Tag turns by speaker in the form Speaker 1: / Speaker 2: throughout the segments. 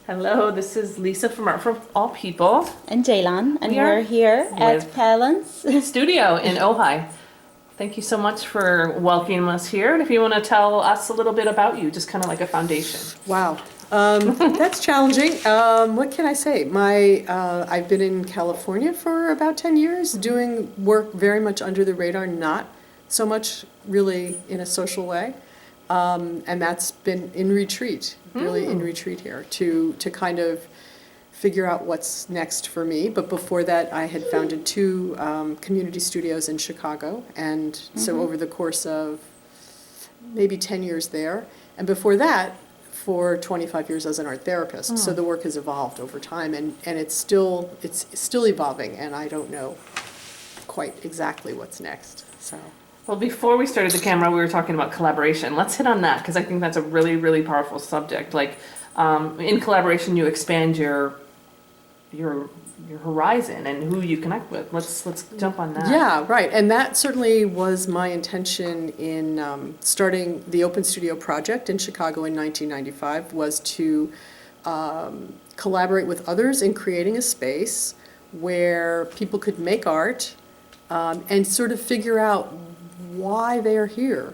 Speaker 1: Hello, this is Lisa from Art for All People
Speaker 2: And Jaylan, and
Speaker 1: We are
Speaker 2: we're here at
Speaker 1: with-
Speaker 2: Palance.
Speaker 1: studio in Ojai. Thank you so much for welcoming us here. And if you want to tell us a little bit about you, just kind of like a foundation.
Speaker 3: Wow, that's challenging. What can I say? I've been in California for about 10 years, doing work very much under the radar, not so much really in a social way. And that's been in retreat, really in retreat here, to kind of figure out what's next for me. But before that, I had founded two community studios in Chicago. And so over the course of maybe 10 years there. And before that, for 25 years as an art therapist. So the work has evolved over time, and it's still evolving, and I don't know quite exactly what's next. So.
Speaker 1: Well, before we started the camera, we were talking about collaboration. Let's hit on that because I think that's a really, really powerful subject. Like in collaboration, you expand your horizon and who you connect with. Let's jump on that.
Speaker 3: Yeah, right. And that certainly was my intention in starting the Open Studio project in Chicago in 1995, was to collaborate with others in creating a space where people could make art and sort of figure out why they're here.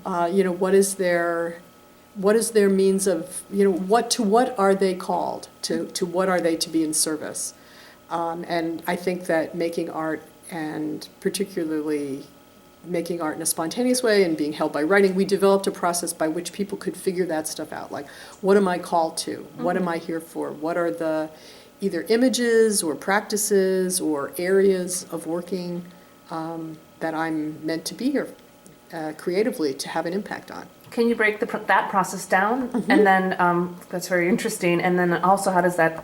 Speaker 3: What is their means of, what are they called? To what are they to be in service? And I think that making art, and particularly making art in a spontaneous way and being held by writing, we developed a process by which people could figure that stuff out. Like, what am I called to? What am I here for? What are the either images or practices or areas of working that I'm meant to be here creatively to have an impact on?
Speaker 1: Can you break that process down? And then that's very interesting. And then also, how does that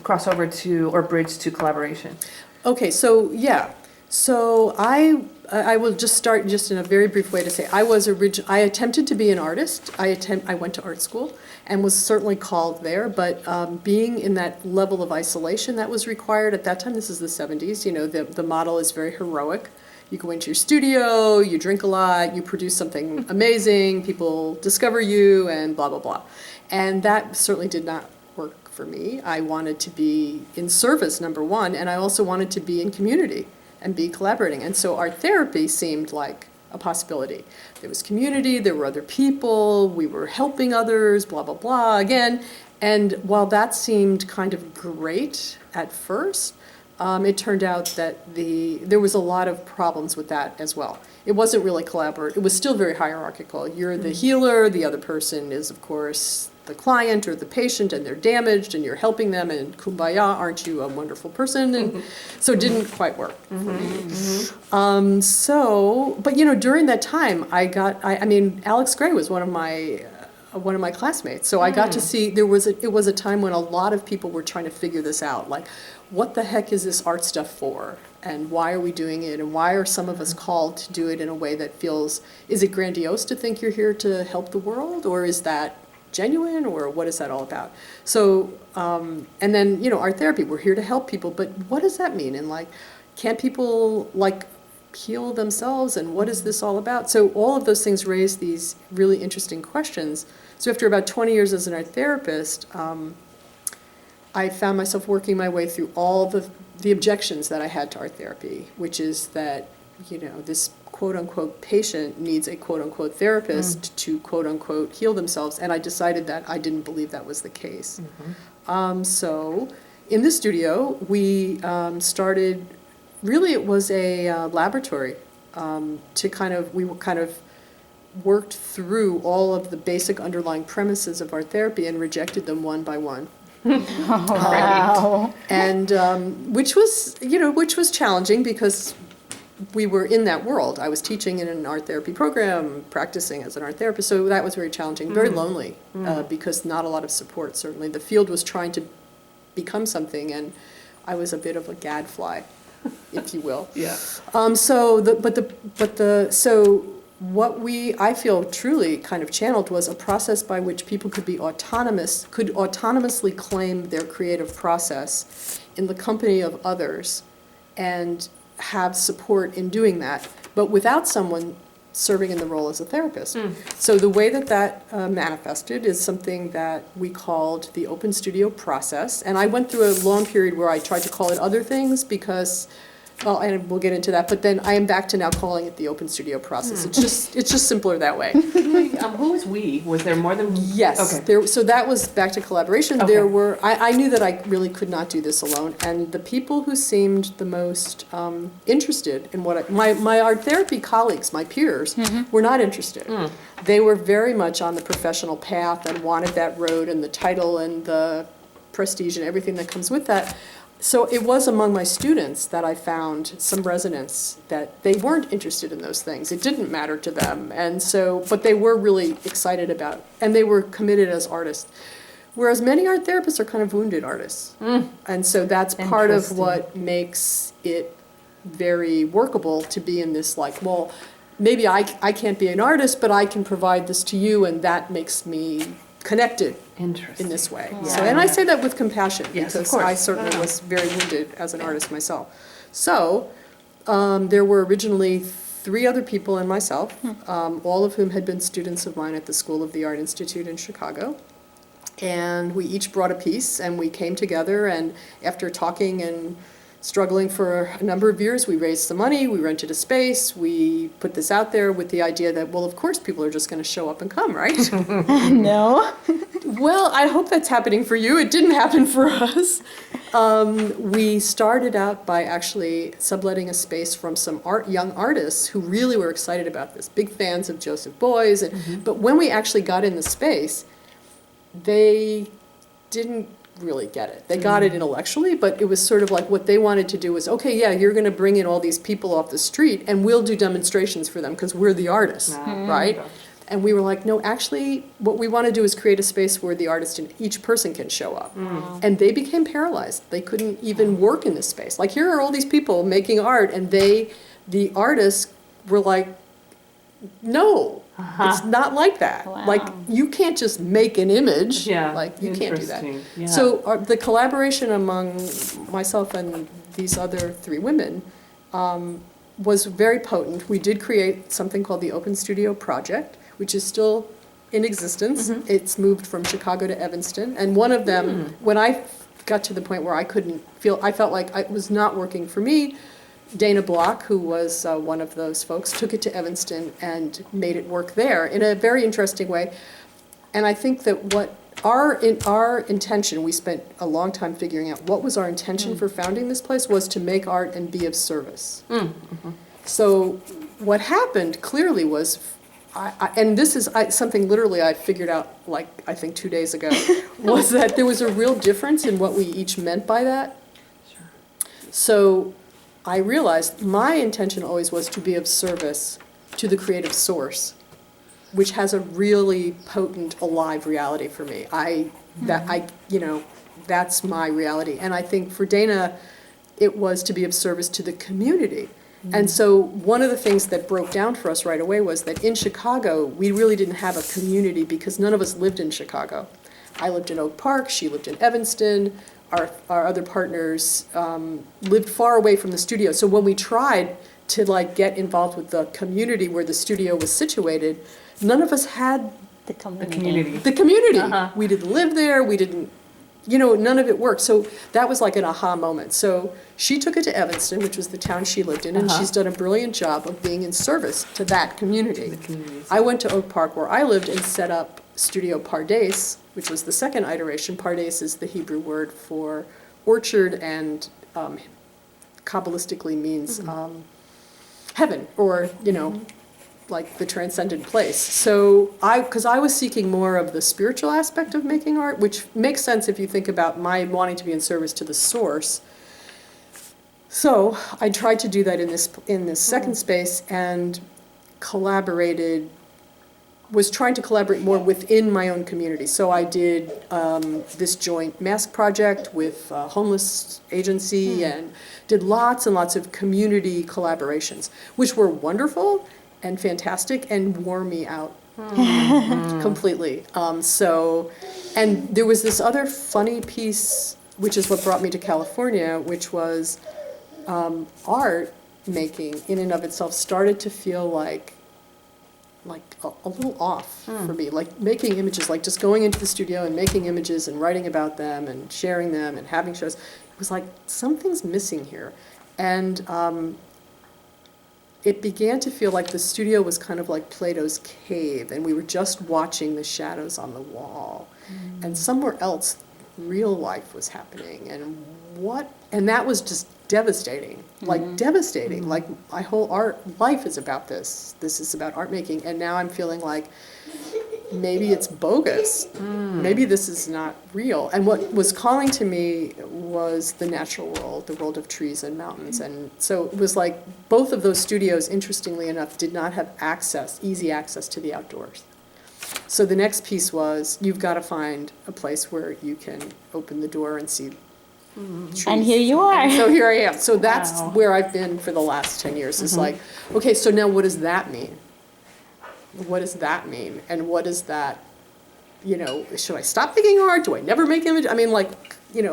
Speaker 1: cross over to or bridge to collaboration?
Speaker 3: Okay, so yeah. So I will just start just in a very brief way to say I attempted to be an artist. I went to art school and was certainly called there, but being in that level of isolation that was required at that time, this is the 70s, the model is very heroic. You go into your studio, you drink a lot, you produce something amazing, people discover you, and blah, blah, blah. And that certainly did not work for me. I wanted to be in service, number one, and I also wanted to be in community and be collaborating. And so art therapy seemed like a possibility. There was community, there were other people, we were helping others, blah, blah, blah, again. And while that seemed kind of great at first, it turned out that there was a lot of problems with that as well. It wasn't really collaborative. It was still very hierarchical. You're the healer, the other person is, of course, the client or the patient, and they're damaged, and you're helping them, and kumbaya, aren't you a wonderful person? And so it didn't quite work for me. But during that time, Alex Gray was one of my classmates. So I got to see, it was a time when a lot of people were trying to figure this out. Like, what the heck is this art stuff for? And why are we doing it? And why are some of us called to do it in a way that feels, is it grandiose to think you're here to help the world? Or is that genuine? Or what is that all about? So, and then, art therapy, we're here to help people. But what does that mean? And can't people heal themselves, and what is this all about? So all of those things raise these really interesting questions. So after about 20 years as an art therapist, I found myself working my way through all the objections that I had to art therapy, which is that, this quote-unquote patient needs a quote-unquote therapist to quote-unquote heal themselves, and I decided that I didn't believe that was the case. So in the studio, we started. Really, it was a laboratory we kind of worked through all of the basic underlying premises of art therapy and rejected them one by one.
Speaker 2: Wow.
Speaker 3: And which was challenging because we were in that world. I was teaching in an art therapy program, practicing as an art therapist, so that was very challenging, very lonely, because not a lot of support, certainly. The field was trying to become something, and I was a bit of a gadfly, if you will.
Speaker 1: Yeah.
Speaker 3: What I feel truly kind of channeled was a process by which people could autonomously claim their creative process in the company of others and have support in doing that, but without someone serving in the role as a therapist. So the way that manifested is something that we called the open studio process. And I went through a long period where I tried to call it other things because, well, and we'll get into that, but then I am back to now calling it the open studio process. It's just simpler that way.
Speaker 1: Who was we? Was there more than?
Speaker 3: Yes,
Speaker 1: Okay.
Speaker 3: so that was back to collaboration.
Speaker 1: Okay.
Speaker 3: There were, I knew that I really could not do this alone, and the people who seemed the most interested in what my art therapy colleagues, my peers, were not interested. They were very much on the professional path and wanted that road and the title and the prestige and everything that comes with that. So it was among my students that I found some resonance that they weren't interested in those things. It didn't matter to them. And so, but they were really excited about, and they were committed as artists. Whereas many art therapists are kind of wounded artists. And so that's part of what makes it very workable to be in this, like, well, maybe I can't be an artist, but I can provide this to you, and that makes me connected in this way.
Speaker 1: Yeah.
Speaker 3: So, and I say that with compassion,
Speaker 1: Yes, of
Speaker 3: because
Speaker 1: course.
Speaker 3: I certainly was very wounded as an artist myself. So there were originally 3 other people and myself, all of whom had been students of mine at the School of the Art Institute in Chicago. And we each brought a piece, and we came together, and after talking and struggling for a number of years, we raised some money, we rented a space, we put this out there with the idea that, well, of course people are just going to show up and come, right?
Speaker 2: No.
Speaker 3: Well, I hope that's happening for you. It didn't happen for us. We started out by actually subletting a space from some young artists who really were excited about this, big fans of Joseph Beuys. But when we actually got in the space, they didn't really get it. They got it intellectually, but it was sort of like what they wanted to do was, okay, yeah, you're going to bring in all these people off the street and we'll do demonstrations for them because we're the artists, right? And we were like, no, actually, what we want to do is create a space where the artist and each person can show up. And they became paralyzed. They couldn't even work in this space. Like, here are all these people making art, and the artists were like, no, it's not like that.
Speaker 2: Wow.
Speaker 3: Like, you can't just make an image.
Speaker 1: Yeah,
Speaker 3: Like, you can't do that.
Speaker 1: interesting. Yeah.
Speaker 3: So the collaboration among myself and these other 3 women was very potent. We did create something called the Open Studio Project, which is still in existence. It's moved from Chicago to Evanston. And one of them, when I got to the point where I felt like it was not working for me, Dana Block, who was one of those folks, took it to Evanston and made it work there in a very interesting way. And I think that what our intention, we spent a long time figuring out what was our intention for founding this place, was to make art and be of service. So what happened clearly was, and this is something literally I figured out, like, I think 2 days ago, was that there was a real difference in what we each meant by that. So I realized my intention always was to be of service to the creative source, which has a really potent, alive reality for me. That's my reality. And I think for Dana, it was to be of service to the community. And so one of the things that broke down for us right away was that in Chicago, we really didn't have a community because none of us lived in Chicago. I lived in Oak Park, she lived in Evanston. Our other partners lived far away from the studio. So when we tried to get involved with the community where the studio was situated, none of us had
Speaker 2: The community.
Speaker 3: the community. We didn't live there. We didn't, none of it worked. So that was like an aha moment. So she took it to Evanston, which was the town she lived in, and she's done a brilliant job of being in service to that community. I went to Oak Park where I lived and set up Studio Pardes, which was the second iteration. Pardes is the Hebrew word for orchard and Kabbalistically means heaven, or, like the transcendent place. So because I was seeking more of the spiritual aspect of making art, which makes sense if you think about my wanting to be in service to the source. So I tried to do that in this second space and was trying to collaborate more within my own community. So I did this joint mask project with a homeless agency and did lots and lots of community collaborations, which were wonderful and fantastic and wore me out completely. And there was this other funny piece, which is what brought me to California, which was art making in and of itself started to feel like like a little off for me. Like making images, like just going into the studio and making images and writing about them and sharing them and having shows. It was like something's missing here. And it began to feel like the studio was kind of like Plato's cave, and we were just watching the shadows on the wall. And somewhere else, real life was happening. And that was just devastating, like devastating. Like my whole art life is about this. This is about art making. And now I'm feeling like maybe it's bogus. Maybe this is not real. And what was calling to me was the natural world, the world of trees and mountains. And so it was like both of those studios, interestingly enough, did not have easy access to the outdoors. So the next piece was, you've got to find a place where you can open the door and see trees.
Speaker 2: And here you are.
Speaker 3: So here I am. So that's
Speaker 1: Wow.
Speaker 3: where I've been for the last 10 years. It's like, okay, so now what does that mean? What does that mean? And what is that, should I stop making art? Do I never make images? I mean, like,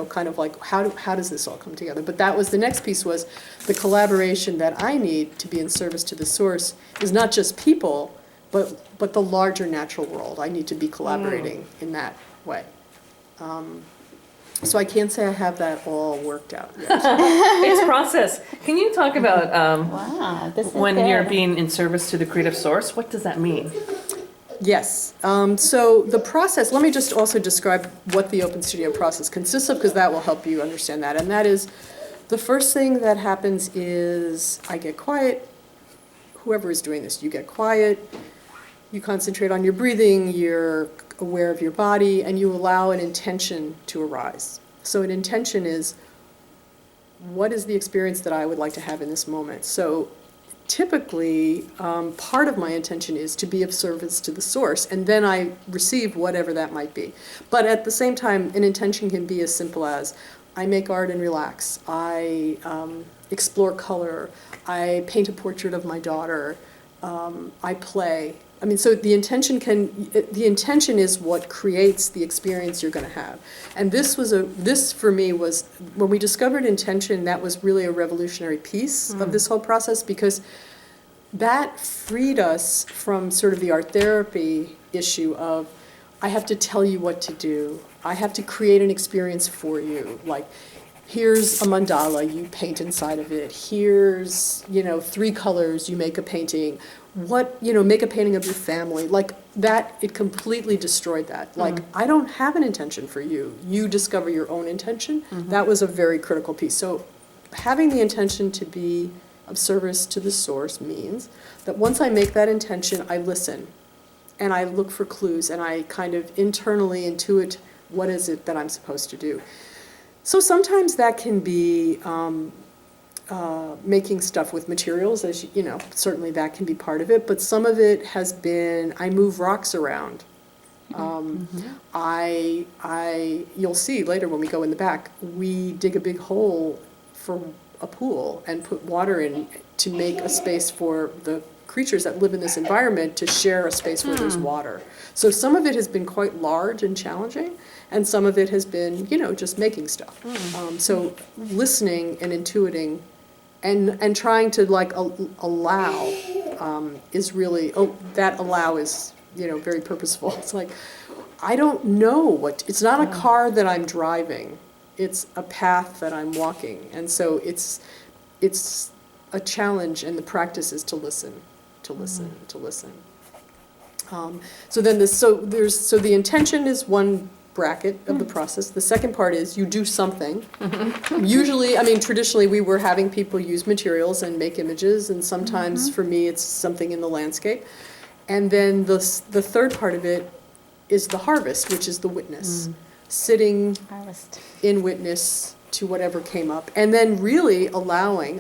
Speaker 3: kind of like, how does this all come together? But that was, the next piece was the collaboration that I need to be in service to the source is not just people, but the larger natural world. I need to be collaborating in that way. So I can't say I have that all worked out yet.
Speaker 1: It's process. Can you talk about
Speaker 2: Wow, this is
Speaker 1: when you're
Speaker 2: good.
Speaker 1: being in service to the creative source? What does that mean?
Speaker 3: Yes. So the process, let me just also describe what the Open Studio process consists of, because that will help you understand that. And that is, the first thing that happens is I get quiet. Whoever is doing this, you get quiet. You concentrate on your breathing, you're aware of your body, and you allow an intention to arise. So an intention is, what is the experience that I would like to have in this moment? So typically, part of my intention is to be of service to the source, and then I receive whatever that might be. But at the same time, an intention can be as simple as, I make art and relax. I explore color. I paint a portrait of my daughter. I play. I mean, so the intention is what creates the experience you're going to have. And this for me was, when we discovered intention, that was really a revolutionary piece of this whole process, because that freed us from sort of the art therapy issue of, I have to tell you what to do. I have to create an experience for you. Like, here's a mandala, you paint inside of it. Here's, 3 colors, you make a painting. Make a painting of your family. Like that, it completely destroyed that. Like, I don't have an intention for you. You discover your own intention. That was a very critical piece. So having the intention to be of service to the source means that once I make that intention, I listen. And I look for clues, and I kind of internally intuit what is it that I'm supposed to do. So sometimes that can be making stuff with materials, as certainly that can be part of it. But some of it has been, I move rocks around. You'll see later when we go in the back, we dig a big hole for a pool and put water in to make a space for the creatures that live in this environment to share a space where there's water. So some of it has been quite large and challenging, and some of it has been, just making stuff. So listening and intuiting and trying to allow is really, that allow is, very purposeful. It's like, I don't know it's not a car that I'm driving, it's a path that I'm walking. And so it's a challenge, and the practice is to listen. So the intention is one bracket of the process. The second part is you do something. Usually, traditionally we were having people use materials and make images, and sometimes for me it's something in the landscape. And then the third part of it is the harvest, which is the witness. Sitting
Speaker 2: Harvest.
Speaker 3: in witness to whatever came up, and then really allowing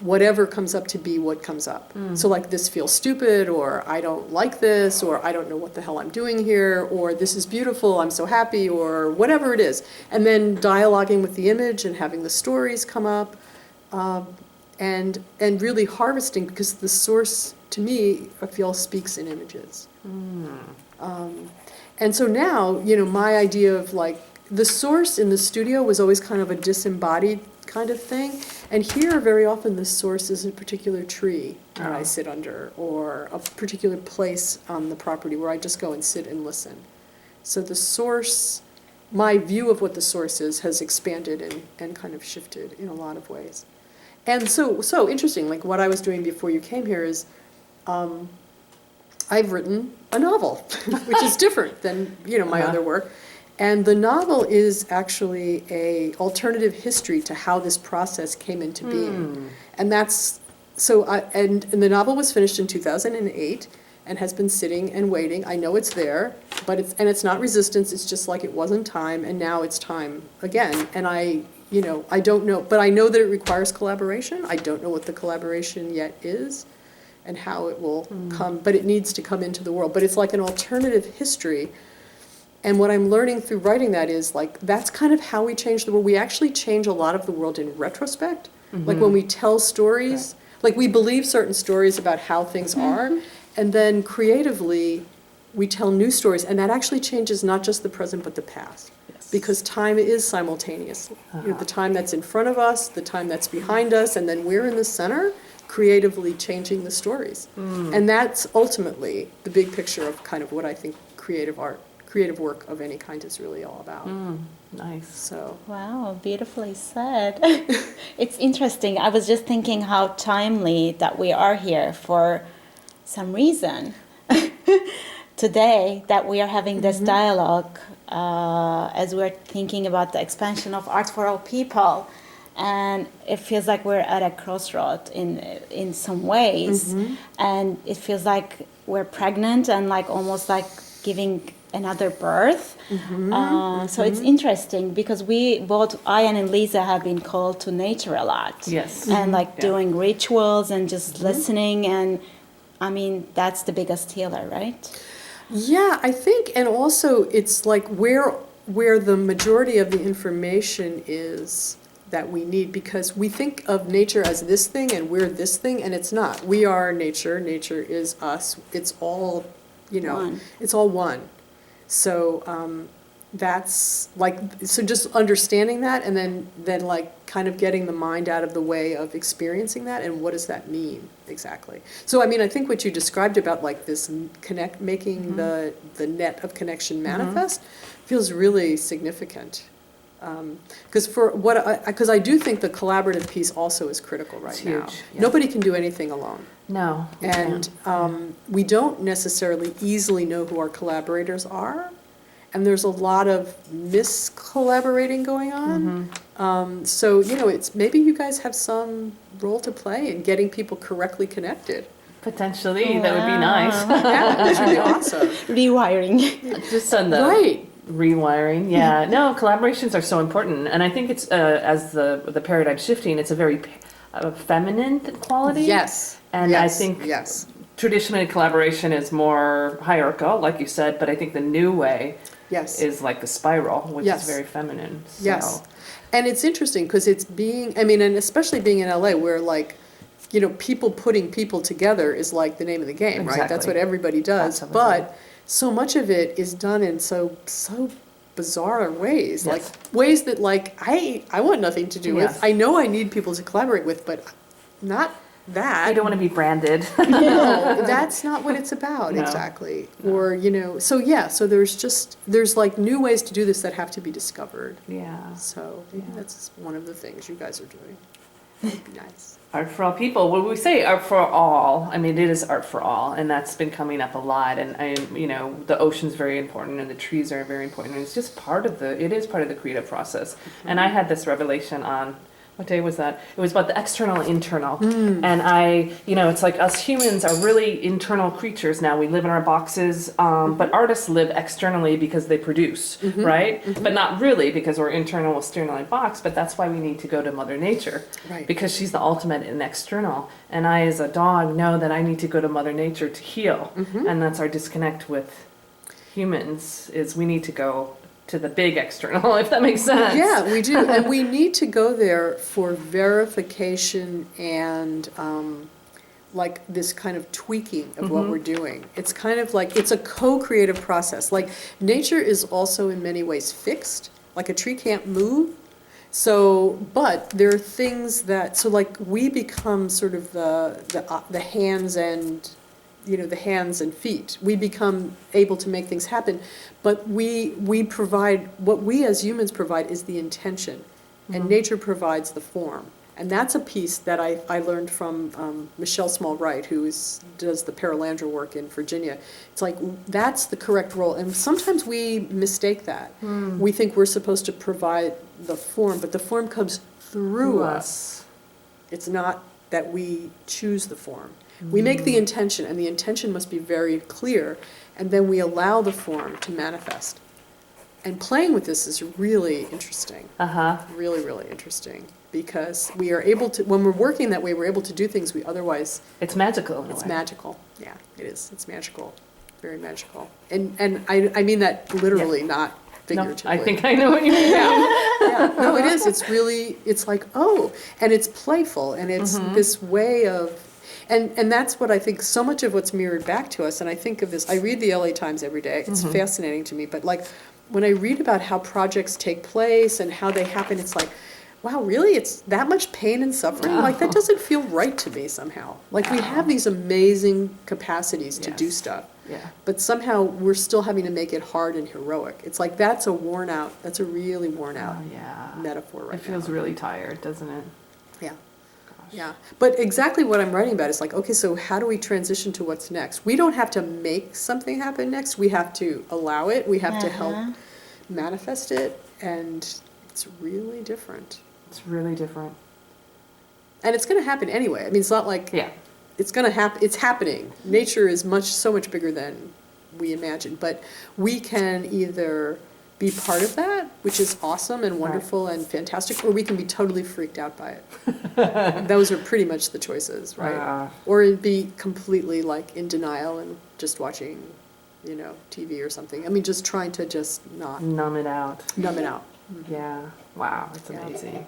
Speaker 3: whatever comes up to be what comes up. So like, this feels stupid, or I don't like this, or I don't know what the hell I'm doing here, or this is beautiful, I'm so happy, or whatever it is. And then dialoguing with the image and having the stories come up, and really harvesting, because the source, to me, I feel, speaks in images. And so now, my idea of the source in the studio was always kind of a disembodied kind of thing. And here, very often, the source is a particular tree that I
Speaker 1: Oh.
Speaker 3: sit under, or a particular place on the property where I just go and sit and listen. So the source, my view of what the source is, has expanded and kind of shifted in a lot of ways. And so interesting, like what I was doing before you came here is, I've written a novel, which is different than, my other work. And the novel is actually a alternative history to how this process came into being. And that's, and the novel was finished in 2008 and has been sitting and waiting. I know it's there, but it's not resistance, it's just like it wasn't time, and now it's time again. And I don't know, but I know that it requires collaboration. I don't know what the collaboration yet is and how it will come, but it needs to come into the world. But it's like an alternative history. And what I'm learning through writing that is, like, that's kind of how we change the world. We actually change a lot of the world in retrospect. Like when we tell stories, like we believe certain stories about how things are, and then creatively we tell new stories, and that actually changes not just the present but the past.
Speaker 1: Yes.
Speaker 3: Because time is simultaneous. The time that's in front of us, the time that's behind us, and then we're in the center, creatively changing the stories. And that's ultimately the big picture of kind of what I think creative work of any kind is really all about.
Speaker 1: Nice.
Speaker 3: So,
Speaker 2: Wow, beautifully said. It's interesting. I was just thinking how timely that we are here for some reason. Today, that we are having this dialogue as we're thinking about the expansion of art for all people. And it feels like we're at a crossroad in some ways. And it feels like we're pregnant and like almost like giving another birth. So it's interesting because I and Lisa have been called to nature a lot.
Speaker 1: Yes.
Speaker 2: And like doing rituals and just listening. And I mean, that's the biggest healer, right?
Speaker 3: yeah, I think, and also it's like where the majority of the information is that we need, because we think of nature as this thing and we're this thing, and it's not. We are nature, nature is us, it's all,
Speaker 2: One.
Speaker 3: it's all one. So that's like, so just understanding that, and then like kind of getting the mind out of the way of experiencing that, and what does that mean exactly? So I mean, I think what you described about like this making the net of connection manifest feels really significant. Because I do think the collaborative piece also is critical right
Speaker 1: It's
Speaker 3: now.
Speaker 1: huge, yeah.
Speaker 3: Nobody can do anything alone.
Speaker 1: No.
Speaker 3: And we don't necessarily easily know who our collaborators are. And there's a lot of mis-collaborating going on. So, it's maybe you guys have some role to play in getting people correctly connected.
Speaker 1: Potentially, that would be nice.
Speaker 3: Yeah, that would be awesome.
Speaker 2: Rewiring.
Speaker 1: Just on the
Speaker 3: Right.
Speaker 1: rewiring, yeah. No, collaborations are so important, and I think it's as the paradigm shifting, it's a very feminine quality.
Speaker 3: Yes.
Speaker 1: And
Speaker 3: yes.
Speaker 1: I think
Speaker 3: Yes.
Speaker 1: traditionally collaboration is more hierarchical, like you said, but I think the new way
Speaker 3: Yes.
Speaker 1: is like the spiral, which
Speaker 3: Yes.
Speaker 1: is very feminine. So.
Speaker 3: Yes. And it's interesting because it's and especially being in LA where like, people putting people together is like the name of the game, right? That's
Speaker 1: Exactly.
Speaker 3: what everybody does.
Speaker 1: Absolutely.
Speaker 3: But so much of it is done in so bizarre ways,
Speaker 1: Yes.
Speaker 3: like ways that like I want nothing to do
Speaker 1: Yes.
Speaker 3: with. I know I need people to collaborate with, but not that.
Speaker 1: I don't want to be branded.
Speaker 3: No, that's not what it's about,
Speaker 1: No.
Speaker 3: exactly. Or, so there's like new ways to do this that have to be discovered.
Speaker 1: Yeah.
Speaker 3: So maybe that's one of the things you guys are doing. That'd be nice.
Speaker 1: Art for all people. When we say art for all, I mean, it is art for all, and that's been coming up a lot. And the ocean's very important, and the trees are very important. And it's just it is part of the creative process. And I had this revelation on, what day was that? It was about the external and internal. And it's like us humans are really internal creatures now. We live in our boxes, but artists live externally because they produce, right? But not really because we're internal, externally boxed, but that's why we need to go to Mother Nature.
Speaker 3: Right.
Speaker 1: Because she's the ultimate in external. And I, as a dog, know that I need to go to Mother Nature to heal. And that's our disconnect with humans, is we need to go to the big external, if that makes sense.
Speaker 3: Yeah, we do. And we need to go there for verification and like this kind of tweaking of what we're doing. It's kind of like, it's a co-creative process. Like nature is also in many ways fixed. Like a tree can't move. So, but there are things that, so like we become sort of the hands and, the hands and feet. We become able to make things happen, but we provide, what we as humans provide is the intention, and nature provides the form. And that's a piece that I learned from Michelle Small-Wright, who does the Paralandra work in Virginia. It's like, that's the correct role. And sometimes we mistake that. We think we're supposed to provide the form, but the form comes through us. It's not that we choose the form. We make the intention, and the intention must be very clear, and then we allow the form to manifest. And playing with this is really interesting. Really, really interesting. Because we are able to, when we're working that way, we're able to do things we otherwise.
Speaker 1: It's magical in a way.
Speaker 3: It's magical. Yeah, it is. It's magical. Very magical. And I mean that literally, not figuratively.
Speaker 1: No, I think I know what you mean.
Speaker 3: Yeah. No, it is. It's really, it's like, oh, and it's playful, and it's this way of, and that's what I think, so much of what's mirrored back to us, and I think of this, I read the LA Times every day. It's fascinating to me, but like, when I read about how projects take place and how they happen, it's like, wow, really? It's that much pain and suffering? Like, that doesn't feel right to me somehow. Like, we have these amazing capacities to do stuff.
Speaker 1: Yeah.
Speaker 3: But somehow we're still having to make it hard and heroic. It's like, that's a really worn out metaphor right now.
Speaker 1: It feels really tired, doesn't it?
Speaker 3: Yeah. Yeah. But exactly what I'm writing about is like, okay, so how do we transition to what's next? We don't have to make something happen next. We have to allow it. We have to help manifest it. And it's really different.
Speaker 1: It's really different.
Speaker 3: And it's going to happen anyway. I mean, it's not like it's going to happen. It's happening. Nature is so much bigger than we imagine. But we can either be part of that, which is awesome and wonderful and fantastic, or we can be totally freaked out by it. Those are pretty much the choices, right? Or be completely like in denial and just watching, TV or something. I mean, just trying to just not
Speaker 1: numb it out.
Speaker 3: Numb it out.
Speaker 1: Yeah. Wow. It's amazing.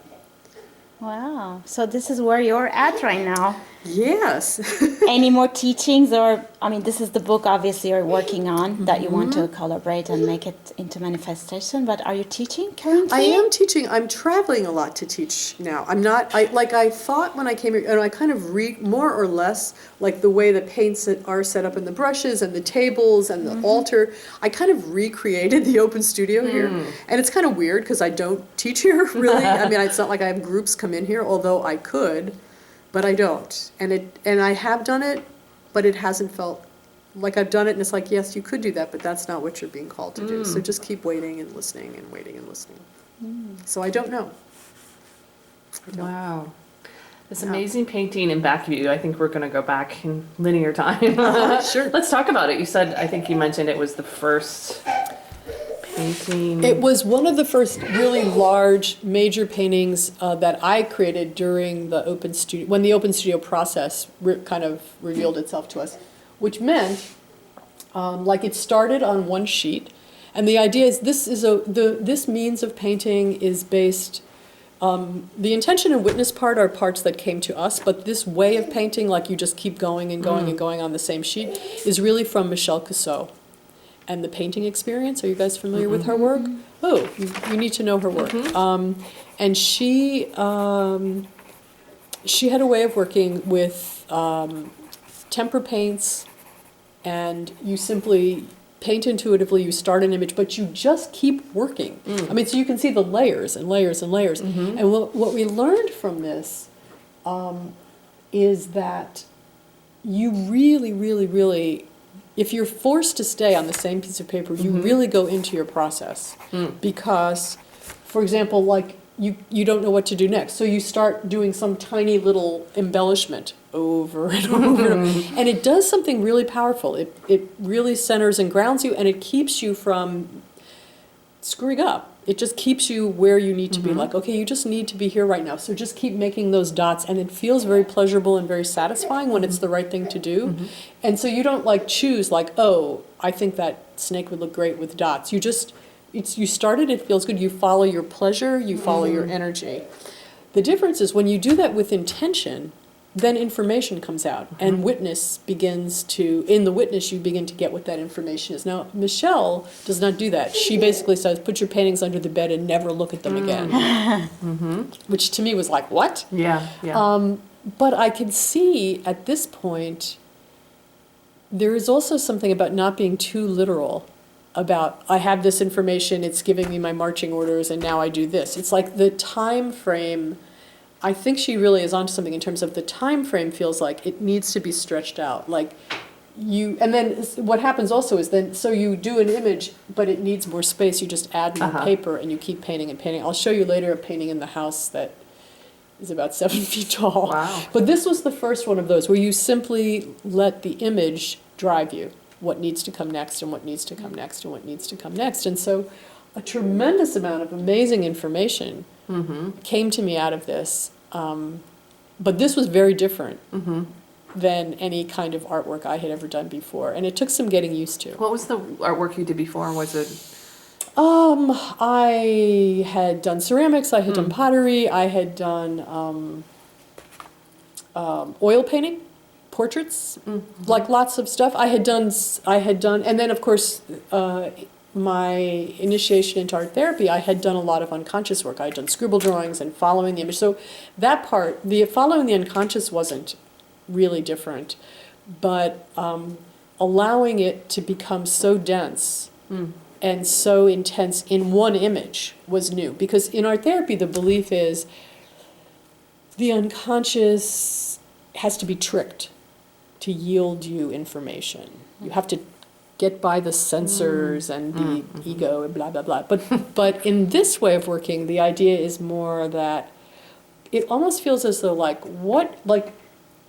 Speaker 2: Wow. So this is where you're at right now.
Speaker 3: Yes.
Speaker 2: Any more teachings, or, I mean, this is the book obviously you're working on that you want to collaborate and make it into manifestation, but are you teaching currently?
Speaker 3: I am teaching. I'm traveling a lot to teach now. I'm not, I thought when I came here, and I kind of more or less, like the way the paints are set up and the brushes and the tables and the altar, I kind of recreated the open studio here. And it's kind of weird because I don't teach here, really. I mean, it's not like I have groups come in here, although I could. But I don't, and I have done it, but it hasn't felt like I've done it, and it's like, yes, you could do that, but that's not what you're being called to do. So just keep waiting and listening and waiting and listening. So I don't know.
Speaker 1: Wow. This amazing painting in back of you, I think we're going to go back in linear time.
Speaker 3: Sure.
Speaker 1: Let's talk about it. You said, I think you mentioned it was the first painting.
Speaker 3: It was one of the first really large major paintings that I created during the open studio, when the open studio process kind of revealed itself to us, which meant like it started on one sheet, and the idea is this means of painting is based. The intention and witness part are parts that came to us, but this way of painting, like you just keep going and going and going on the same sheet, is really from Michelle Cusseau. And the painting experience, are you guys familiar with her work? Oh, you need to know her work. And she had a way of working with tempera paints, and you simply paint intuitively, you start an image, but you just keep working. I mean, so you can see the layers and layers and layers. And what we learned from this is that you really, really, really, if you're forced to stay on the same piece of paper, you really go into your process. Because, for example, like you don't know what to do next. So you start doing some tiny little embellishment over and over. And it does something really powerful. It really centers and grounds you, and it keeps you from screwing up. It just keeps you where you need to be. Like, okay, you just need to be here right now. So just keep making those dots, and it feels very pleasurable and very satisfying when it's the right thing to do. And so you don't like choose like, oh, I think that snake would look great with dots. You just, you started, it feels good. You follow your pleasure, you follow your energy. The difference is when you do that with intention, then information comes out, and witness begins to, in the witness, you begin to get what that information is. Now, Michelle does not do that. She basically says, put your paintings under the bed and never look at them again. Which to me was like, what?
Speaker 1: Yeah, yeah.
Speaker 3: But I can see at this point, there is also something about not being too literal about, I have this information, it's giving me my marching orders, and now I do this. It's like the time frame, I think she really is onto something in terms of the time frame feels like it needs to be stretched out. Like you, and then what happens also is then, so you do an image, but it needs more space, you just add more paper and you keep painting and painting. I'll show you later a painting in the house that is about 7 feet tall.
Speaker 1: Wow.
Speaker 3: But this was the first one of those where you simply let the image drive you, what needs to come next and what needs to come next and what needs to come next. And so a tremendous amount of amazing information came to me out of this. But this was very different than any kind of artwork I had ever done before. And it took some getting used to.
Speaker 1: What was the artwork you did before? Was it?
Speaker 3: I had done ceramics, I had done pottery, I had done oil painting, portraits, like lots of stuff. I had done, and then of course, my initiation into art therapy, I had done a lot of unconscious work. I had done scribble drawings and following the image. So that part, the following the unconscious wasn't really different, but allowing it to become so dense and so intense in one image was new. Because in art therapy, the belief is the unconscious has to be tricked to yield you information. You have to get by the sensors and the ego and blah, blah, blah. But in this way of working, the idea is more that it almost feels as though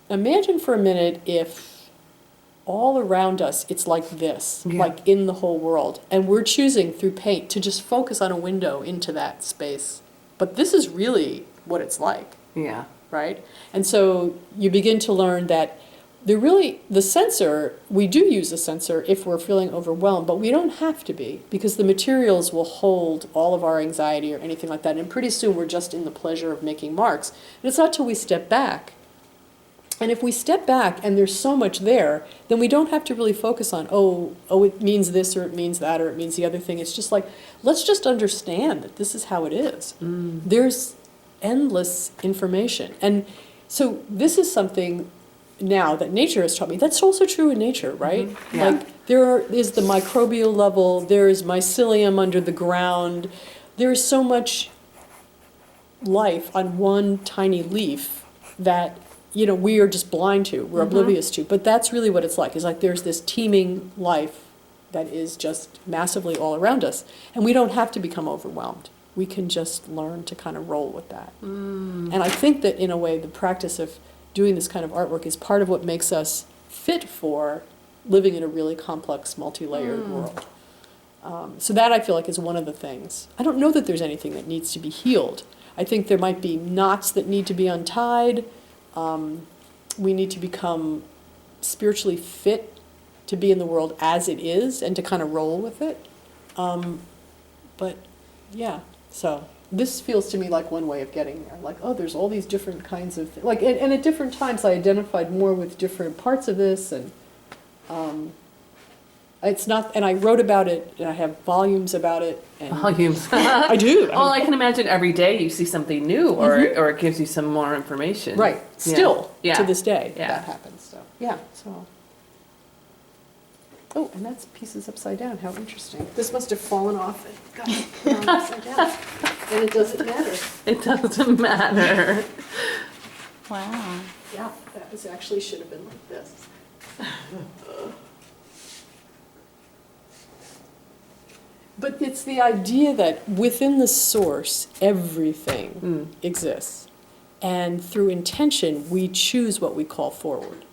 Speaker 3: imagine for a minute if all around us it's like this, like in the whole world. And we're choosing through paint to just focus on a window into that space. But this is really what it's like.
Speaker 1: Yeah.
Speaker 3: Right? And so you begin to learn that the sensor, we do use a sensor if we're feeling overwhelmed, but we don't have to be, because the materials will hold all of our anxiety or anything like that. And pretty soon we're just in the pleasure of making marks. And it's not till we step back. And if we step back and there's so much there, then we don't have to really focus on, oh, it means this or it means that or it means the other thing. It's just like, let's just understand that this is how it is. There's endless information. And so this is something now that nature has taught me. That's also true in nature, right?
Speaker 1: Yeah.
Speaker 3: Like there is the microbial level, there is mycelium under the ground. There is so much life on one tiny leaf that we are just blind to, we're oblivious to. But that's really what it's like. It's like there's this teeming life that is just massively all around us. And we don't have to become overwhelmed. We can just learn to kind of roll with that. And I think that in a way, the practice of doing this kind of artwork is part of what makes us fit for living in a really complex, multi-layered world. So that I feel like is one of the things. I don't know that there's anything that needs to be healed. I think there might be knots that need to be untied. We need to become spiritually fit to be in the world as it is and to kind of roll with it. But yeah, so this feels to me like one way of getting there. Like, oh, there's all these different kinds of things. Like, and at different times I identified more with different parts of this, and it's not, and I wrote about it, and I have volumes about it. And
Speaker 1: Volumes.
Speaker 3: I do.
Speaker 1: Well, I can imagine every day you see something new, or it gives you some more information.
Speaker 3: Right. Still,
Speaker 1: Yeah.
Speaker 3: to this day,
Speaker 1: Yeah.
Speaker 3: that happens. So yeah. So. Oh, and that's pieces upside down. How interesting. This must have fallen off and got put on upside down. And it doesn't matter.
Speaker 1: It doesn't matter.
Speaker 2: Wow.
Speaker 3: Yeah, that was actually should have been like this. But it's the idea that within the source, everything exists. And through intention, we choose what we call forward.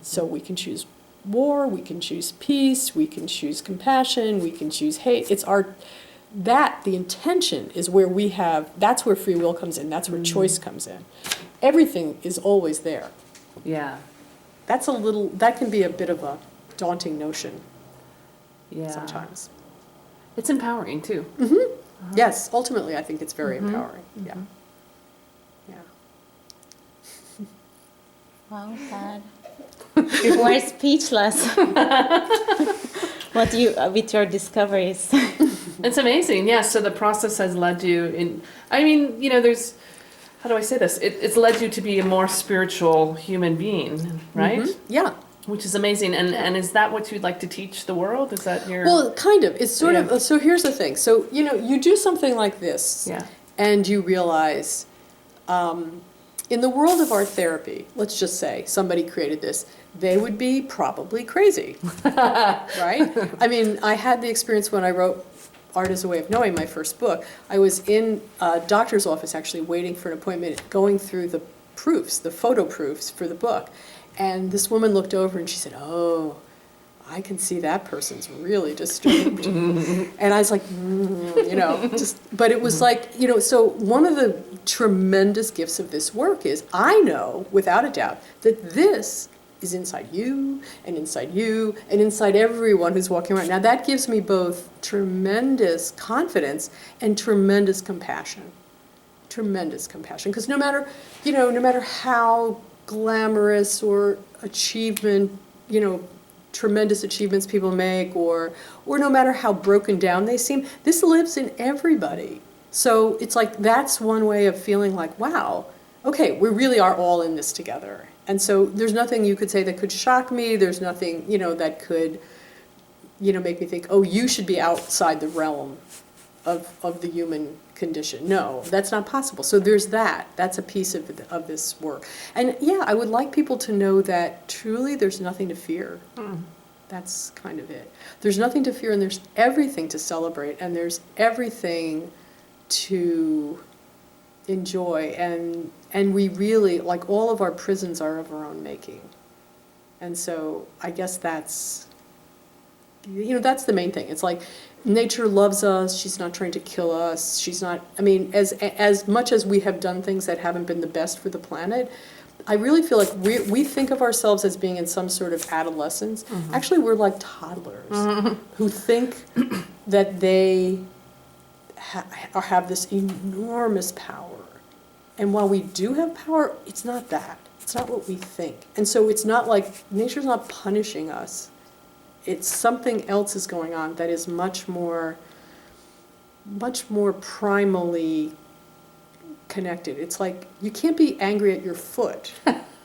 Speaker 3: So we can choose war, we can choose peace, we can choose compassion, we can choose hate. It's the intention is where that's where free will comes in, that's where choice comes in. Everything is always there.
Speaker 1: Yeah.
Speaker 3: That can be a bit of a daunting notion
Speaker 1: Yeah.
Speaker 3: sometimes.
Speaker 1: It's empowering too.
Speaker 3: Yes, ultimately I think it's very empowering. Yeah. Yeah.
Speaker 2: Wow, Pat. We're speechless. With your discoveries.
Speaker 1: It's amazing. Yeah. So the process has led you in, I mean, you know, there's, how do I say this? It's led you to be a more spiritual human being, right?
Speaker 3: Yeah.
Speaker 1: Which is amazing. And is that what you'd like to teach the world? Is that your...
Speaker 3: Well, kind of. It's sort
Speaker 1: Yeah.
Speaker 3: of, so here's the thing. So, you know, you do something like this,
Speaker 1: Yeah.
Speaker 3: and you realize, in the world of art therapy, let's just say somebody created this, they would be probably crazy, right? I mean, I had the experience when I wrote Art as a Way of Knowing, my first book. I was in a doctor's office actually waiting for an appointment, going through the proofs, the photo proofs for the book. And this woman looked over and she said, "Oh, I can see that person's really disturbed." And I was like, you know, just, but it was like, you know, so one of the tremendous gifts of this work is I know without a doubt that this is inside you and inside you and inside everyone who's walking around. Now that gives me both tremendous confidence and tremendous compassion. Tremendous compassion. Because no matter, you know, no matter how glamorous or achievement, you know, tremendous achievements people make, or no matter how broken down they seem, this lives in everybody. So it's like, that's one way of feeling like, wow, okay, we really are all in this together. And so there's nothing you could say that could shock me. There's nothing, you know, that could, you know, make me think, oh, you should be outside the realm of the human condition. No, that's not possible. So there's that. That's a piece of this work. And yeah, I would like people to know that truly there's nothing to fear. That's kind of it. There's nothing to fear, and there's everything to celebrate, and there's everything to enjoy. And we really, like, all of our prisons are of our own making. And so I guess that's, you know, that's the main thing. It's like, nature loves us. She's not trying to kill us. She's not, I mean, as much as we have done things that haven't been the best for the planet, I really feel like we think of ourselves as being in some sort of adolescence. Actually, we're like toddlers who think that they have this enormous power. And while we do have power, it's not that. It's not what we think. And so it's not like, nature's not punishing us. It's something else is going on that is much more primally connected. It's like, you can't be angry at your foot,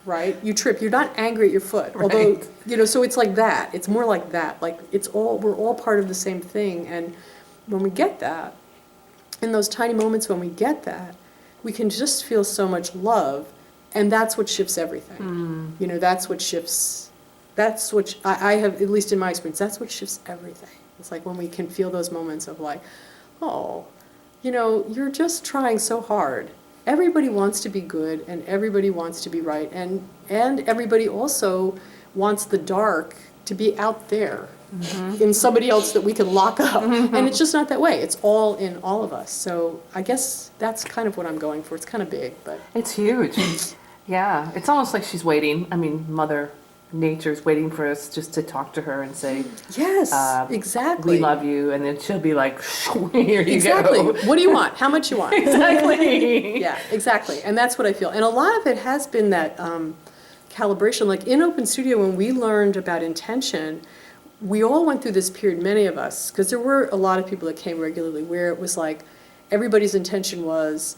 Speaker 3: right? You trip, you're not angry at your foot.
Speaker 1: Right.
Speaker 3: Although, you know, so it's like that. It's more like that. Like, we're all part of the same thing. And when we get that, in those tiny moments when we get that, we can just feel so much love, and that's what shifts everything. You know, that's what shifts. That's what I have, at least in my experience, that's what shifts everything. It's like when we can feel those moments of like, oh, you know, you're just trying so hard. Everybody wants to be good, and everybody wants to be right, and everybody also wants the dark to be out there in somebody else that we can lock up. And it's just not that way. It's all in all of us. So I guess that's kind of what I'm going for. It's kind of big, but.
Speaker 1: It's huge. Yeah. It's almost like she's waiting. I mean, Mother Nature's waiting for us just to talk to her and say,
Speaker 3: yes, exactly.
Speaker 1: We love you. And then she'll be like, here you
Speaker 3: exactly.
Speaker 1: go.
Speaker 3: What do you want? How much you want?
Speaker 1: Exactly.
Speaker 3: Yeah, exactly. And that's what I feel. And a lot of it has been that calibration. Like in Open Studio, when we learned about intention, we all went through this period, many of us, because there were a lot of people that came regularly, where it was like everybody's intention was,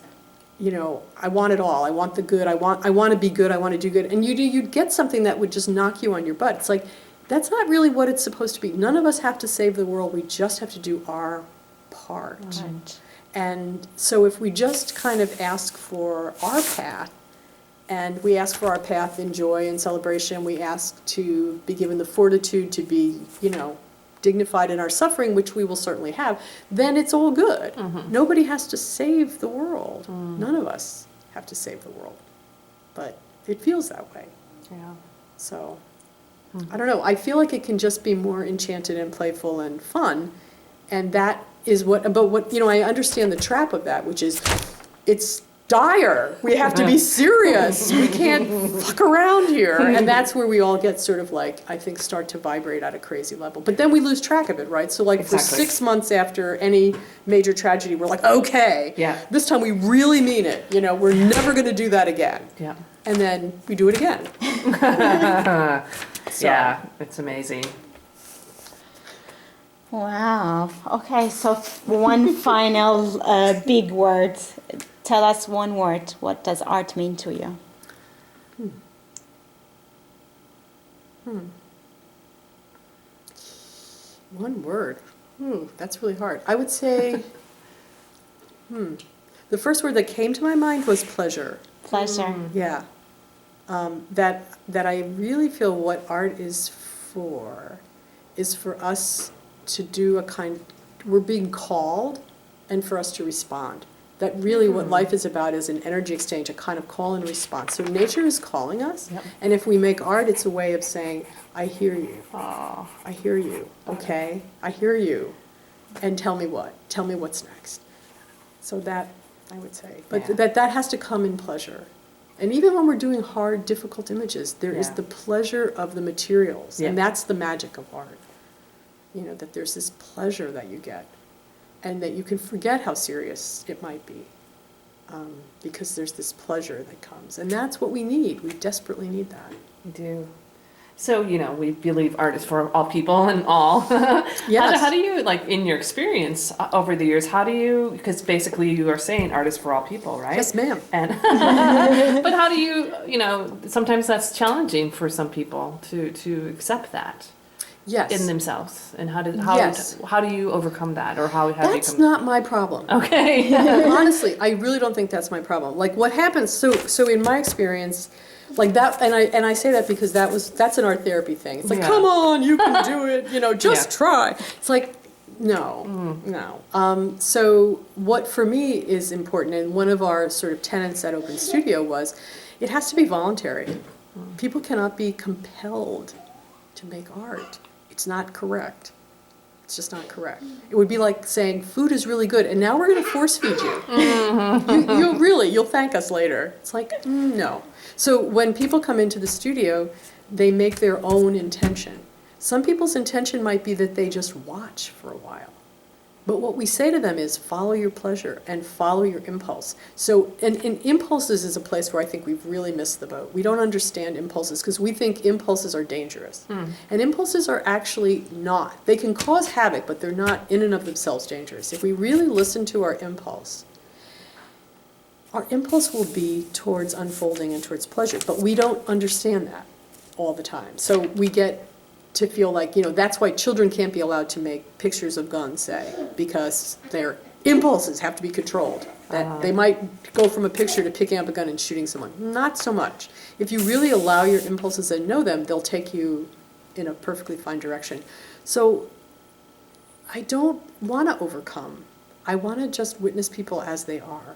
Speaker 3: you know, I want it all. I want the good. I want to be good. I want to do good. And you'd get something that would just knock you on your butt. It's like, that's not really what it's supposed to be. None of us have to save the world. We just have to do our part.
Speaker 2: Right.
Speaker 3: And so if we just kind of ask for our path, and we ask for our path in joy and celebration, we ask to be given the fortitude to be, you know, dignified in our suffering, which we will certainly have, then it's all good. Nobody has to save the world. None of us have to save the world. But it feels that way.
Speaker 1: Yeah. So,
Speaker 3: I don't know. I feel like it can just be more enchanted and playful and fun. And that is what, you know, I understand the trap of that, which is it's dire. We have to be serious. We can't fuck around here. And that's where we all get sort of like, I think, start to vibrate at a crazy level. But then we lose track of it, right? So like for
Speaker 1: Exactly.
Speaker 3: 6 months after any major tragedy, we're like, okay,
Speaker 1: Yeah.
Speaker 3: this time we really mean it. You know, we're never going to do that again.
Speaker 1: Yeah.
Speaker 3: And then we do it again. So-
Speaker 1: Yeah, it's amazing.
Speaker 2: Wow. Okay, so one final big word. Tell us one word. What does art mean to you?
Speaker 3: One word. That's really hard. I would say, the first word that came to my mind was pleasure.
Speaker 2: Pleasure.
Speaker 3: Yeah. That I really feel what art is for us to do a kind, we're being called and for us to respond. That really what life is about is an energy exchange, a kind of call and response. So nature is calling us,
Speaker 1: Yep.
Speaker 3: and if we make art, it's a way of saying, I hear you.
Speaker 1: Oh,
Speaker 3: I hear you, okay? I hear you. And tell me what? Tell me what's next. So that, I would say. But
Speaker 1: Yeah.
Speaker 3: that has to come in pleasure. And even when we're doing hard, difficult images, there is
Speaker 1: Yeah.
Speaker 3: the pleasure of the materials.
Speaker 1: Yeah.
Speaker 3: And that's the magic of art. You know, that there's this pleasure that you get. And that you can forget how serious it might be. Because there's this pleasure that comes. And that's what we need. We desperately need that.
Speaker 1: we do. So, you know, we believe art is for all people and all.
Speaker 3: Yes.
Speaker 1: How do you, like, in your experience over the years, how do you, because basically you are saying art is for all people, right?
Speaker 3: Yes, ma'am.
Speaker 1: And but how do you, you know, sometimes that's challenging for some people to accept that
Speaker 3: Yes.
Speaker 1: in themselves. And
Speaker 3: Yes.
Speaker 1: how do you overcome that, or how have
Speaker 3: That's
Speaker 1: you come?
Speaker 3: not my problem.
Speaker 1: Okay.
Speaker 3: Honestly, I really don't think that's my problem. Like what happens, so in my experience, like that, and I say that because that's an art therapy thing. It's like,
Speaker 1: Yeah.
Speaker 3: come on, you can do it, you know, just
Speaker 1: Yeah.
Speaker 3: try. It's like, no, no. So what for me is important, and one of our sort of tenets at Open Studio was, it has to be voluntary. People cannot be compelled to make art. It's not correct. It's just not correct. It would be like saying food is really good, and now we're going to force feed you. You'll thank us later. It's like, no. So when people come into the studio, they make their own intention. Some people's intention might be that they just watch for a while. But what we say to them is follow your pleasure and follow your impulse. So, and impulses is a place where I think we've really missed the boat. We don't understand impulses because we think impulses are dangerous. And impulses are actually not. They can cause havoc, but they're not in and of themselves dangerous. If we really listen to our impulse will be towards unfolding and towards pleasure. But we don't understand that all the time. So we get to feel like, you know, that's why children can't be allowed to make pictures of guns, say, because their impulses have to be controlled. That they might go from a picture to picking up a gun and shooting someone. Not so much. If you really allow your impulses and know them, they'll take you in a perfectly fine direction. So I don't want to overcome. I want to just witness people as they are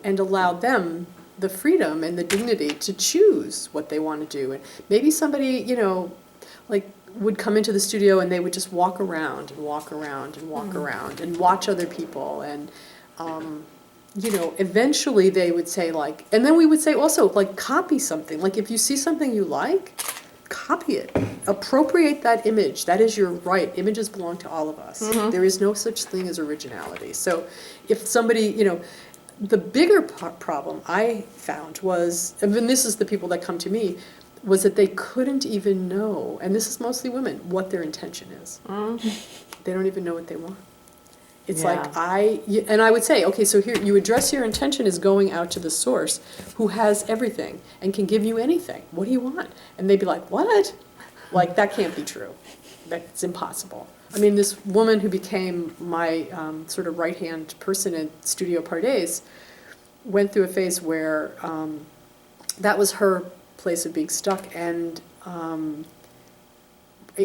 Speaker 3: and allow them the freedom and the dignity to choose what they want to do. And maybe somebody, you know, like would come into the studio and they would just walk around and walk around and walk around and watch other people and you know, eventually they would say like, and then we would say also like copy something. Like if you see something you like, copy it. Appropriate that image. That is your right. Images belong to all of us. There is no such thing as originality. So if somebody, you know, the bigger problem I found was, and this is the people that come to me, was that they couldn't even know, and this is mostly women, what their intention is. They don't even know what they want. It's
Speaker 1: Yeah.
Speaker 3: like and I would say, okay, so here you address your intention as going out to the source who has everything and can give you anything. What do you want? And they'd be like, what? Like, that can't be true. That's impossible. I mean, this woman who became my sort of right-hand person at Studio Pardes went through a phase where that was her place of being stuck, and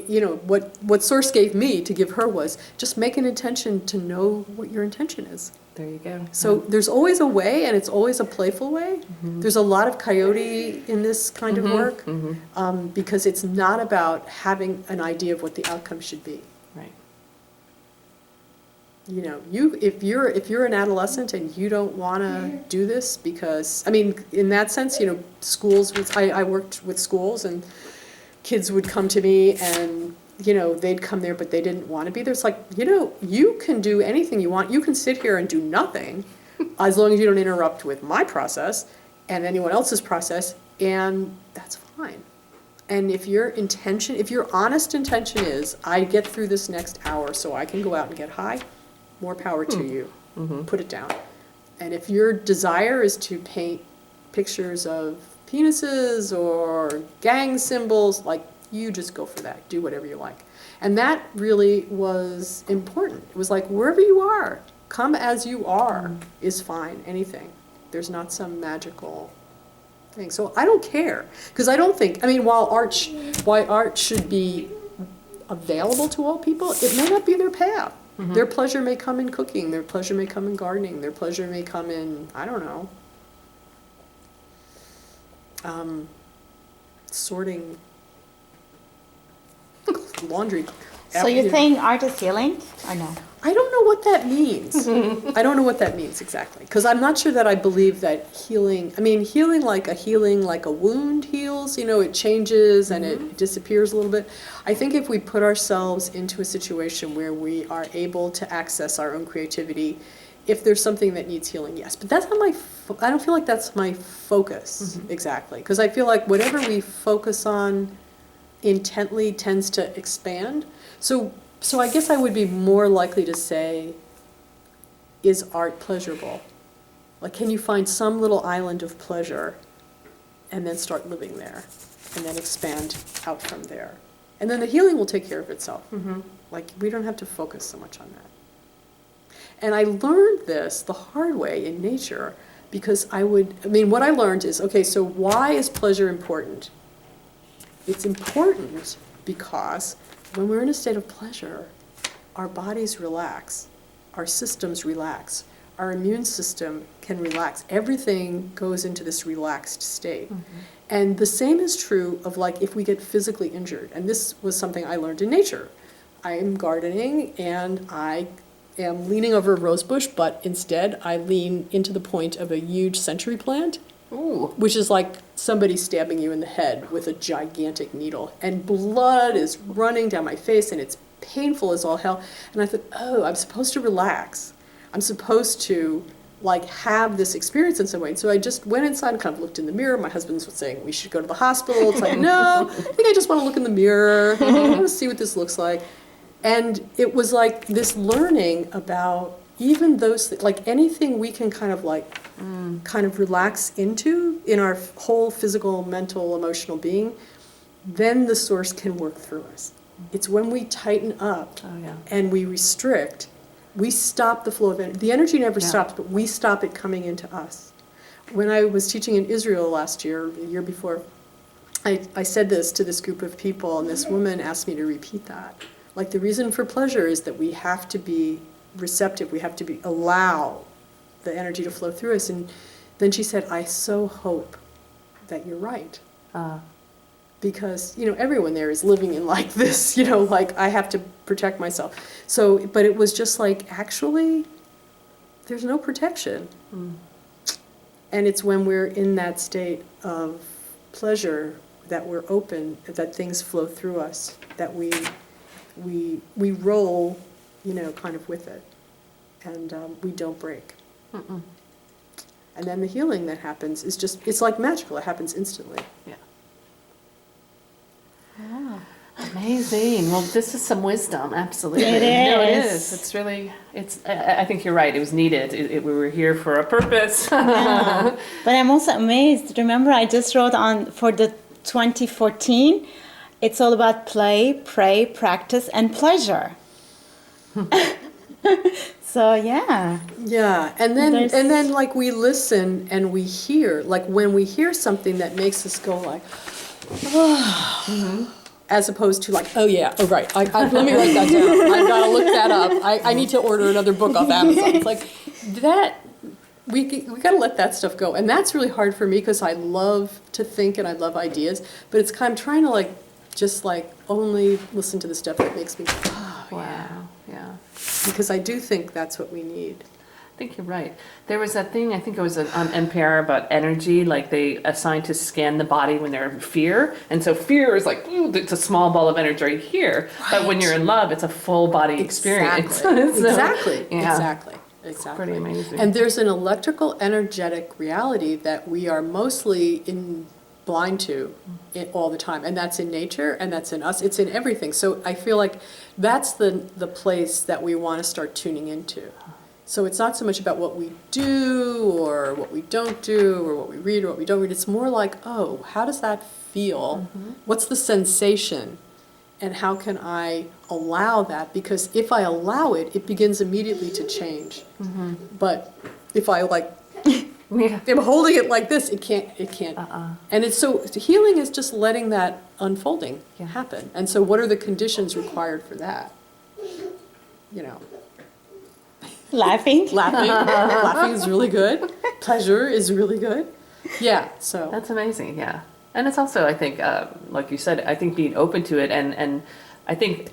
Speaker 3: you know, what Source gave me to give her was just make an intention to know what your intention is.
Speaker 1: There you go.
Speaker 3: So there's always a way, and it's always a playful way. There's a lot of coyote in this kind of work, because it's not about having an idea of what the outcome should be.
Speaker 1: Right.
Speaker 3: You know, if you're an adolescent and you don't want to do this because, I mean, in that sense, you know, schools, I worked with schools and kids would come to me and, you know, they'd come there, but they didn't want to be there. It's like, you know, you can do anything you want. You can sit here and do nothing as long as you don't interrupt with my process and anyone else's process, and that's fine. And if your honest intention is, I get through this next hour so I can go out and get high, more power to you. Put it down. And if your desire is to paint pictures of penises or gang symbols, like, you just go for that. Do whatever you like. And that really was important. It was like, wherever you are, come as you are is fine, anything. There's not some magical thing. So I don't care, because I don't think, I mean, while art should be available to all people, it may not be their path. Their pleasure may come in cooking, their pleasure may come in gardening, their pleasure may come in, I don't know, sorting laundry.
Speaker 2: So you think art is healing or no?
Speaker 3: I don't know what that means. I don't know what that means exactly, because I'm not sure that I believe that healing, I mean, healing like a wound heals, you know, it changes and it disappears a little bit. I think if we put ourselves into a situation where we are able to access our own creativity, if there's something that needs healing, yes. But that's not I don't feel like that's my focus exactly, because I feel like whatever we focus on intently tends to expand. So I guess I would be more likely to say, is art pleasurable? Like, can you find some little island of pleasure and then start living there and then expand out from there? And then the healing will take care of itself. Like, we don't have to focus so much on that. And I learned this the hard way in nature, because what I learned is, okay, so why is pleasure important? It's important because when we're in a state of pleasure, our bodies relax, our systems relax, our immune system can relax. Everything goes into this relaxed state. And the same is true of, like, if we get physically injured. And this was something I learned in nature. I am gardening and I am leaning over a rose bush, but instead I lean into the point of a huge century plant. Ooh. Which is like somebody stabbing you in the head with a gigantic needle, and blood is running down my face and it's painful as all hell. And I thought, oh, I'm supposed to relax. I'm supposed to, like, have this experience in some way. And so I just went inside and kind of looked in the mirror. My husband was saying, we should go to the hospital. It's like, no, I think I just want to look in the mirror. I want to see what this looks like. And it was like this learning about even those, like, anything we can kind of relax into in our whole physical, mental, emotional being, then the source can work through us. It's when we tighten up and we restrict, we stop the flow of energy. The energy never stops, but we stop it coming into us. When I was teaching in Israel last year, the year before, I said this to this group of people, and this woman asked me to repeat that. Like, the reason for pleasure is that we have to be receptive, we have to allow the energy to flow through us. And then she said, I so hope that you're right. Because, you know, everyone there is living in like this, you know, like, I have to protect myself. So, but it was just like, actually, there's no protection. And it's when we're in that state of pleasure that we're open, that things flow through us, that we roll, you know, kind of with it. And we don't break. And then the healing that happens is just, it's like magical. It happens instantly.
Speaker 1: Yeah. Amazing. Well, this is some wisdom, absolutely.
Speaker 2: It
Speaker 1: No, it
Speaker 2: is.
Speaker 1: is. It's really, I think you're right. It was needed. We were here for a purpose.
Speaker 2: Yeah. But I'm also amazed. Remember, I just wrote for the 2014, it's all about play, pray, practice, and pleasure. So, yeah.
Speaker 3: Yeah, and then like, we listen and we hear, like, when we hear something that makes us go like, oh, as opposed to like, oh yeah, oh right, let me write that down. I've got to look that up. I need to order another book off Amazon. It's like that. We got to let that stuff go, and that's really hard for me because I love to think and I love ideas, but it's kind of trying to just only listen to the stuff that makes me go, oh,
Speaker 1: Wow. Yeah.
Speaker 3: because I do think that's what we need.
Speaker 1: I think you're right. There was that thing, I think it was on NPR about energy, like they assigned to scan the body when they're in fear. And so fear is like, ooh, it's a small ball of energy right here. But when you're in love, it's a full body experience.
Speaker 3: Exactly.
Speaker 1: So,
Speaker 3: Exactly.
Speaker 1: yeah.
Speaker 3: Exactly.
Speaker 1: It's
Speaker 3: Exactly.
Speaker 1: pretty amazing.
Speaker 3: And there's an electrical energetic reality that we are mostly blind to all the time. And that's in nature and that's in us. It's in everything. So I feel like that's the place that we want to start tuning into. So it's not so much about what we do or what we don't do or what we read or what we don't read. It's more like, oh, how does that feel? What's the sensation? And how can I allow that? Because if I allow it, it begins immediately to change. But if I am holding it like this, it can't. And it's so, healing is just letting that unfolding happen. And so what are the conditions required for that? You know.
Speaker 2: Laughing.
Speaker 3: Laughing is really good. Pleasure is really good. Yeah, so.
Speaker 1: That's amazing, yeah. And it's also, I think, like you said, I think being open to it, and I think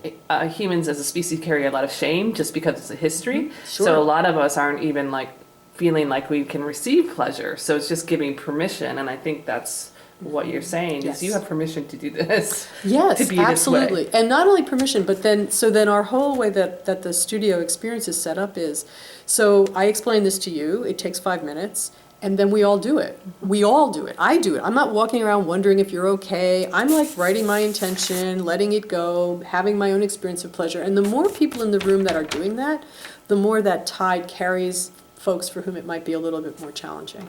Speaker 1: humans as a species carry a lot of shame just because it's a history.
Speaker 3: Sure.
Speaker 1: So a lot of us aren't even like feeling like we can receive pleasure. So it's just giving permission, and I think that's what you're saying,
Speaker 3: Yes.
Speaker 1: is you have permission to do this.
Speaker 3: Yes,
Speaker 1: to be
Speaker 3: absolutely.
Speaker 1: This way.
Speaker 3: And not only permission, but then our whole way that the studio experience is set up is, so I explain this to you, it takes 5 minutes, and then we all do it. We all do it. I do it. I'm not walking around wondering if you're okay. I'm like writing my intention, letting it go, having my own experience of pleasure. And the more people in the room that are doing that, the more that tide carries folks for whom it might be a little bit more challenging.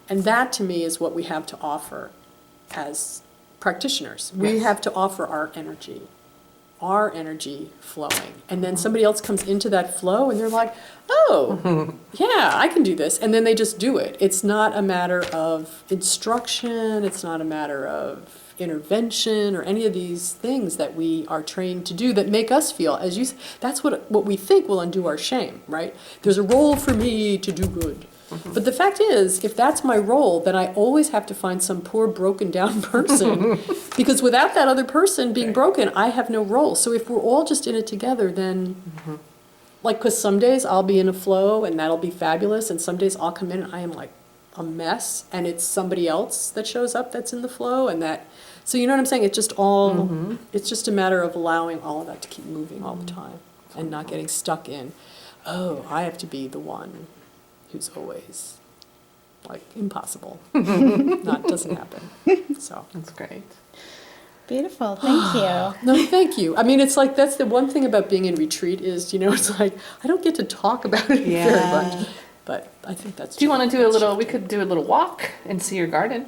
Speaker 3: And that to me is what we have to offer as practitioners. We
Speaker 1: Yes.
Speaker 3: have to offer our energy flowing. And then somebody else comes into that flow and they're like, oh, yeah, I can do this. And then they just do it. It's not a matter of instruction. It's not a matter of intervention or any of these things that we are trained to do that make us feel, as you, that's what we think will undo our shame, right? There's a role for me to do good. But the fact is, if that's my role, then I always have to find some poor broken down person, because without that other person being broken, I have no role. So if we're all just in it together, then, like, because some days I'll be in a flow and that'll be fabulous, and some days I'll come in and I am like a mess, and it's somebody else that shows up that's in the flow, and that, so you know what I'm saying? It's just all, it's just a matter of allowing all of that to keep moving all the time and not getting stuck in, oh, I have to be the one who's always like impossible. Doesn't happen. So
Speaker 1: That's great.
Speaker 2: Beautiful. Thank you.
Speaker 3: no, thank you. I mean, it's like that's the one thing about being in retreat is, you know, it's like I don't get to talk about it very much, but I think that's.
Speaker 1: Do you
Speaker 3: true.
Speaker 1: want to do a
Speaker 3: That's
Speaker 1: little,
Speaker 3: true.
Speaker 1: we could do a little walk and see your garden.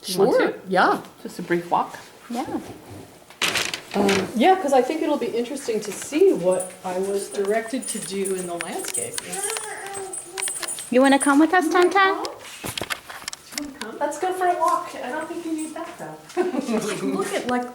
Speaker 1: Do you want
Speaker 3: Sure.
Speaker 1: to?
Speaker 3: Yeah.
Speaker 1: Just a brief walk.
Speaker 2: Yeah.
Speaker 3: Yeah, because I think it'll be interesting to see what I was directed to do in the landscape.
Speaker 2: You want to come with us, Tantan?
Speaker 1: Let's go for a walk. I don't think you need that though.
Speaker 3: Look at like